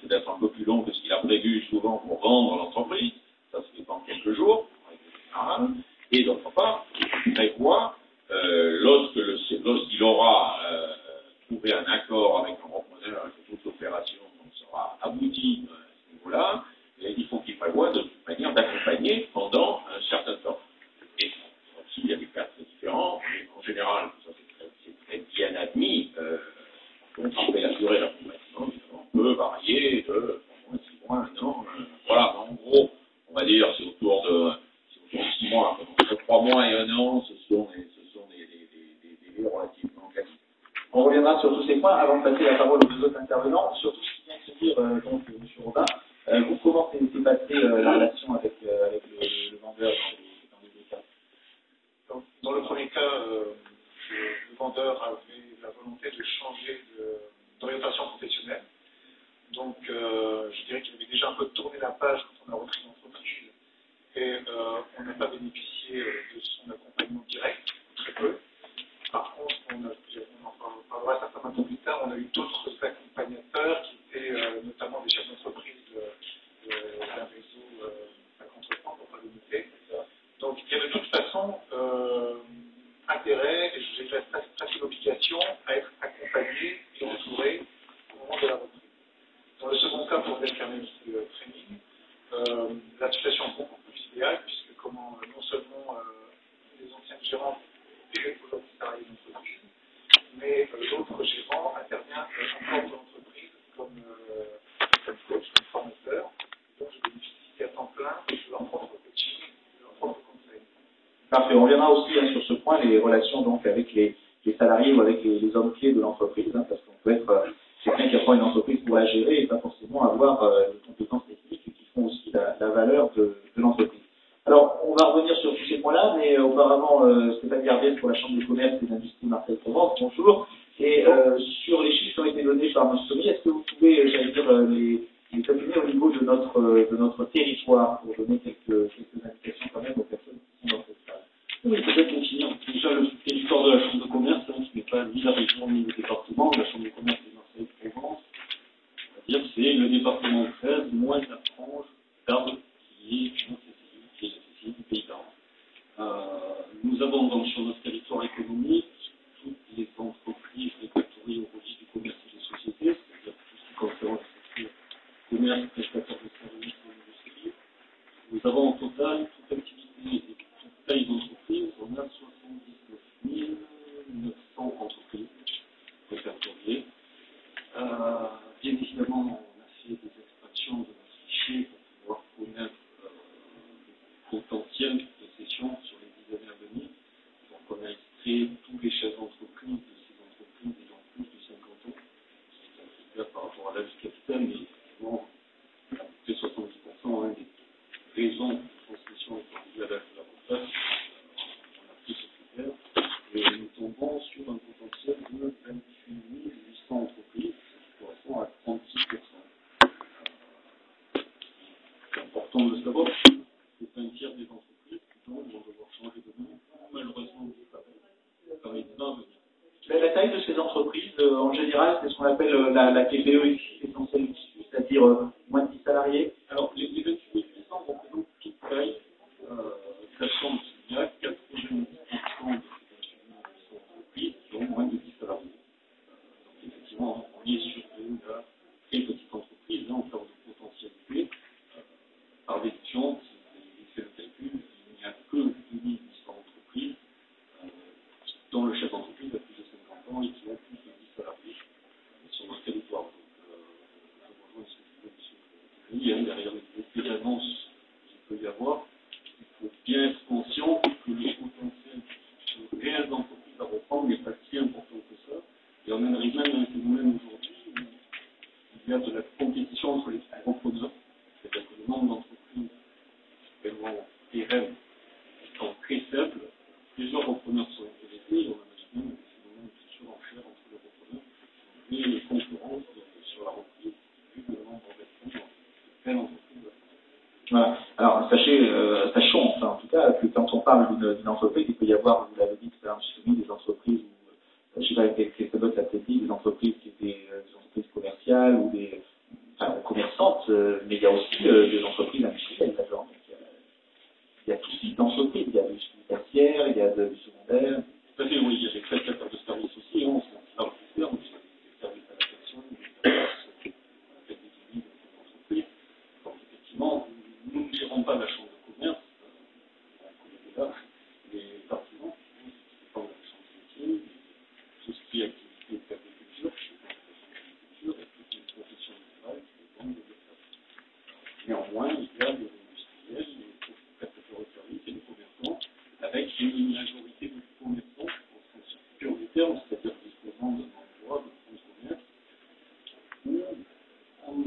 peut-être un peu plus long que ce qu'il a prévu souvent pour vendre l'entreprise. Ça se fait pas en quelques jours, en règle générale. Et d'autre part, il prévoit, lorsqu'il aura trouvé un accord avec un repreneur et que toute l'opération sera aboutie à ce niveau-là, il faut qu'il prévoie de toute manière d'accompagner pendant un certain temps. Et aussi, il y a des cas très différents, mais en général, ça c'est très bien admis. Donc, après la durée d'accompagnement, on peut varier de 3 mois, 6 mois, 1 an. Voilà, en gros, on va dire c'est autour de 6 mois. Entre 3 mois et 1 an, ce sont des délais relativement classiques. On reviendra sur tous ces points avant de passer la parole aux deux autres intervenants. Sur tout ce qui vient de se dire, donc, M. Robin, vous, comment s'est passée la relation avec le vendeur dans les deux cas? Donc, dans le premier cas, le vendeur avait la volonté de changer d'orientation professionnelle. Donc, je dirais qu'il avait déjà un peu tourné la page quand on a repris l'entreprise et on n'a pas bénéficié de son accompagnement direct, très peu. Par contre, on en parlera certainement un peu plus tard, on a eu d'autres accompagnateurs qui étaient notamment des chefs d'entreprise d'un réseau à contretemps, pour pas le limiter. Donc, il y a de toute façon intérêt, et je dirais presque une obligation, à être accompagné et entouré au moment de la reprise. Dans le second cas, pour Delcarnet Training, la situation est beaucoup plus idéale, puisque non seulement les anciens gérants et aujourd'hui salariés de l'entreprise, mais l'autre gérant intervient encore dans l'entreprise comme coach, comme formateur. Donc, je bénéficie à temps plein de leur propre coaching, de leur propre conseil. Parfait. On reviendra aussi sur ce point, les relations donc avec les salariés ou avec les hommes clés de l'entreprise, parce qu'on peut être quelqu'un qui apprend une entreprise pour la gérer et pas forcément avoir les compétences techniques qui font aussi la valeur de l'entreprise. Alors, on va revenir sur tous ces points-là, mais auparavant, Stéphane Garbiel pour la Chambre de commerce et d'industrie Marseille-Provence, bonjour. Et sur les chiffres qui ont été donnés par M. Sommier, est-ce que vous pouvez, j'allais dire, les calculer au niveau de notre territoire pour donner quelques indications quand même aux personnes qui sont dans cette salle? Oui, peut-être définir déjà le territoire de la Chambre de commerce, qui n'est pas ni la région ni le département. La Chambre de commerce de Marseille-Provence, c'est-à-dire que c'est le département 13 moins la frange d'Arles qui est la CCI du Pays d'Arles. Nous avons donc sur notre territoire économique toutes les entreprises répertoriées au registre du commerce et des sociétés, c'est-à-dire tout ce qui concerne le secteur commerce, prestataire de services et industrie. Nous avons au total toute activité et toute taille d'entreprise, on a 79 900 entreprises répertoriées. Bien évidemment, on a fait des extractions de notre fichier pour pouvoir connaître le potentiel de cession sur les 10 années à venir. Donc, on a extrait tous les chefs d'entreprise de ces entreprises ayant plus de 50 ans. C'est un critère par rapport à l'âge du capital, mais effectivement, à peu près 70% des raisons de transmission étant liées à l'âge de la retraite. On a pris ce critère et nous tombons sur un potentiel de 28 800 entreprises, qui correspond à 36%. C'est important de le savoir, c'est un tiers des entreprises qui vont devoir changer de nom, malheureusement disparaître dans les 20 à venir. La taille de ces entreprises, en général, c'est ce qu'on appelle la TPE ici, l'essentiel ici, c'est-à-dire moins de 10 salariés. Alors, les 28 800 représentent toute taille, sachant qu'il y a 90% de ces 28 800 entreprises qui ont moins de 10 salariés. Donc, effectivement, on est sur une très petite entreprise, en termes de potentialité. Par déduction, si vous fait le calcul, il n'y a que 2800 entreprises dont le chef d'entreprise a plus de 50 ans et qui ont plus de 10 salariés sur notre territoire. Donc, je rejoins ce que dit M. Derrière les annonces qu'il peut y avoir, il faut bien être conscient que le potentiel réel d'entreprise à reprendre n'est pas si important que ça. Et on en arrive même à un phénomène aujourd'hui où il y a de la compétition entre les repreneurs. C'est-à-dire que le nombre d'entreprises vraiment pérennes étant très faible, plusieurs repreneurs sont intéressés, on imagine même des phénomènes de surenchère entre les repreneurs et les concurrences sur la reprise, vu le nombre restreint de pleine entreprise. Voilà. Alors, sachons, enfin, en tout cas, que quand on parle d'une entreprise, il peut y avoir, vous l'avez dit tout à l'heure, des entreprises où, je ne sais pas, Christophe l'a peut-être dit, des entreprises qui étaient des entreprises commerciales ou des mais il y a aussi des entreprises industrielles là-dedans. Il y a tout type d'entreprises, il y a du tertiaire, il y a du secondaire. Tout à fait, oui, il y a des prestataires de services aussi, on s'en large du terme, des services à la personne, des services avec des unités d'entreprise. Donc effectivement, nous ne gérons pas la chambre de commerce, on connaît déjà les artisans, c'est pas la chambre de métier, tout ce qui est activité d'agriculture, et toutes les professions libérales qui dépendent de l'État. Néanmoins, il y a des industriels, des prestataires de services et des commerçants, avec une majorité de commerçants au sens pur du terme, c'est-à-dire disposant d'un emploi, de fonds de commerce, où,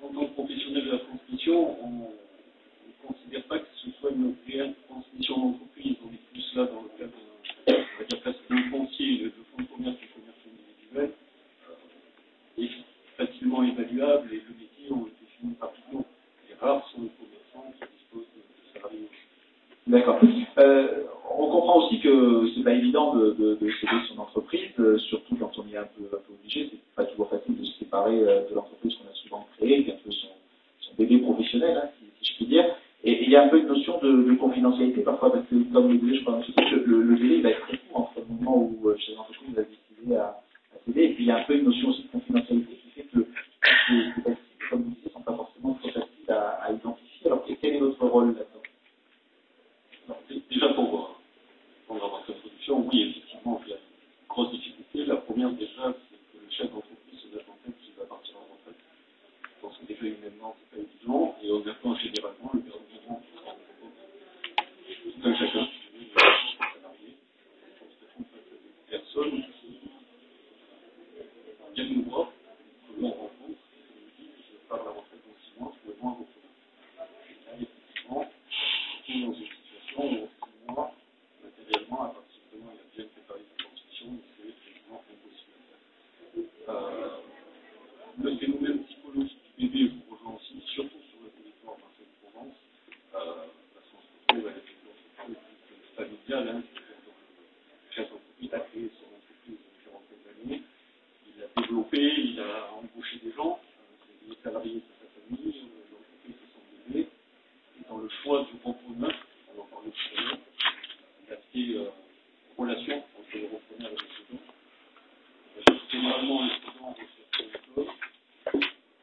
en tant que professionnel de la transmission, on ne considère pas que ce soit une réelle transmission d'entreprise. On est plus là dans le cadre, on va dire presque d'un foncier, le fonds de commerce, du commerce individuel, est facilement évaluable et le métier, on le définit rapidement. Les rares sont les commerçants qui disposent de salariés. D'accord. On comprend aussi que c'est pas évident de céder son entreprise, surtout quand on est un peu obligé. C'est pas toujours facile de se séparer de l'entreprise qu'on a souvent créée, qui est un peu son bébé professionnel, hein, si je puis dire. Et il y a un peu une notion de confidentialité parfois, parce que comme le disait, je crois, le délai va être très court entre le moment où chez l'entreprise vous avez décidé à céder, et puis il y a un peu une notion aussi de confidentialité qui fait que ces actifs, comme vous disiez, ne sont pas forcément trop faciles à identifier. Alors quel est votre rôle là-dedans? Déjà pour avoir cette introduction, oui, effectivement, il y a une grosse difficulté. La première, déjà, c'est que le chef d'entreprise se mette en tête qu'il va partir en retraite. Je pense que déjà, humainement, c'est pas évident. Et honnêtement, généralement, le gouvernement qui sera en retraite, tout un chacun, les salariés, on se retrouve face à des personnes qui viennent nous voir, que l'on rencontre, et qui nous disent je pars à la retraite dans 6 mois, trouvez-moi un retraite. Et là, effectivement, on est dans une situation où en 6 mois, matériellement, à partir du moment où il y a bien préparé la transmission, c'est effectivement impossible à faire. Le phénomène psychologique du bébé vous rejoint aussi, surtout sur le territoire Marseille-Provence, parce qu'on se retrouve avec une entreprise familiale, hein, c'est-à-dire que le chef d'entreprise a créé son entreprise il y a une quarantaine d'années, il a développé, il a embauché des gens, les salariés de sa famille, l'entreprise c'est son bébé, et dans le choix du repreneur, on en parlait tout à l'heure, l'aspect relation entre le repreneur et le second. Généralement, les seconds recherchent une chose,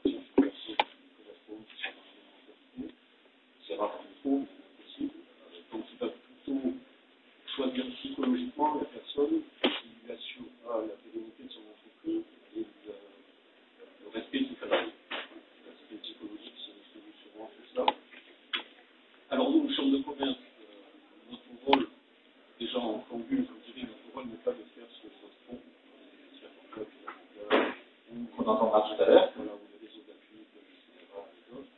recherchent une personne qui correspond, qui sont dans la mentalité. C'est rare qu'on trouve, mais c'est possible. Donc, il va plutôt choisir psychologiquement la personne qui lui assurera la pérennité de son entreprise et le respect de ses salariés. L'aspect psychologique, c'est souvent tout ça. Alors, nous, chambre de commerce, notre rôle, déjà en préambule, comme je dirais, notre rôle n'est pas de faire ce que ça se font. On entendra tout à l'heure. Voilà, ou les réseaux d'appui, etc. Et d'autres.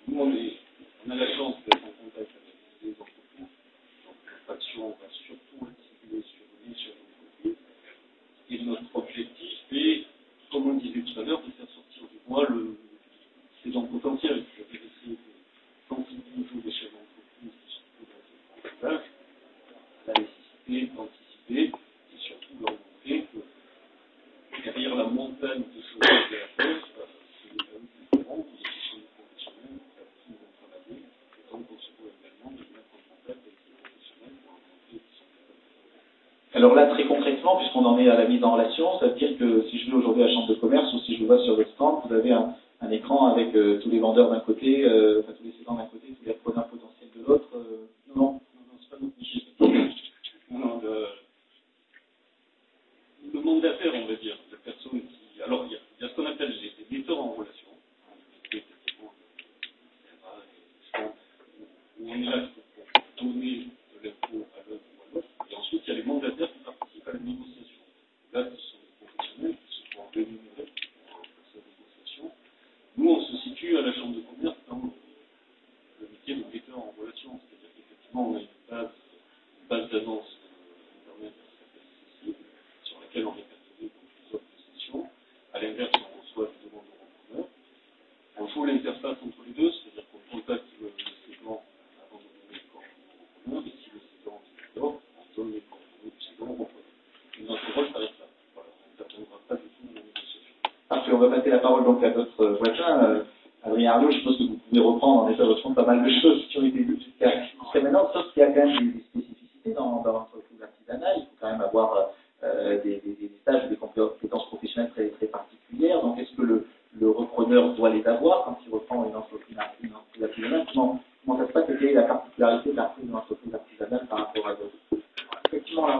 Nous, on a la chance d'être en contact avec les entreprises. Donc, notre action va surtout être ciblée sur les chefs d'entreprise. Et notre objectif est, comme on disait tout à l'heure, de faire sortir du bois ces gens potentiels. C'est-à-dire essayer de sensibiliser les chefs d'entreprise qui se trouvent dans ce passage, la nécessité d'anticiper et surtout leur montrer que derrière la montagne de choses à faire, c'est des hommes différents, des questions professionnelles avec qui ils vont travailler, et donc on se doit également de mettre en contact avec ces professionnels pour leur montrer qu'ils sont capables de faire. Alors là, très concrètement, puisqu'on en est à la mise en relation, ça veut dire que si je vais aujourd'hui à la chambre de commerce ou si je vais sur votre stand, vous avez un écran avec tous les vendeurs d'un côté, enfin tous les cédants d'un côté, tous les repreneurs potentiels de l'autre. Non, c'est pas notre métier. Non, le monde d'affaires, on va dire, de personnes qui. Alors, il y a ce qu'on appelle les metteurs en relation. Effectivement, où on est là pour donner de l'info à l'un ou à l'autre. Et ensuite, il y a les mandataires qui participent à la négociation. Là, ce sont des professionnels qui se font rémunérer pour cette négociation. Nous, on se situe à la chambre de commerce dans le métier de metteur en relation. C'est-à-dire qu'effectivement, on a une base d'annonce Internet qui s'appelle Cécile, sur laquelle on répertorie les offres de session. À l'inverse, on reçoit des demandes de repreneurs. On joue l'interface entre les deux, c'est-à-dire qu'on contacte le sédant avant de donner les coordonnées au repreneur, et si le sédant est d'accord, on donne les coordonnées du sédant au repreneur. Et notre rôle s'arrête là. Voilà, on n'interviendra pas du tout dans la négociation. Parfait, on va passer la parole donc à notre voisin, à Adrien Arnaud, je suppose que vous pouvez reprendre en effet votre compte pas mal de choses qui ont été dites jusqu'à maintenant, sauf qu'il y a quand même des spécificités dans l'entreprise artisanale. Il faut quand même avoir des stages ou des compétences professionnelles très, très particulières. Donc est-ce que le repreneur doit les avoir quand il reprend une entreprise artisanale? Comment ça se passe et quelle est la particularité de la reprise d'une entreprise artisanale par rapport à d'autres? Effectivement, la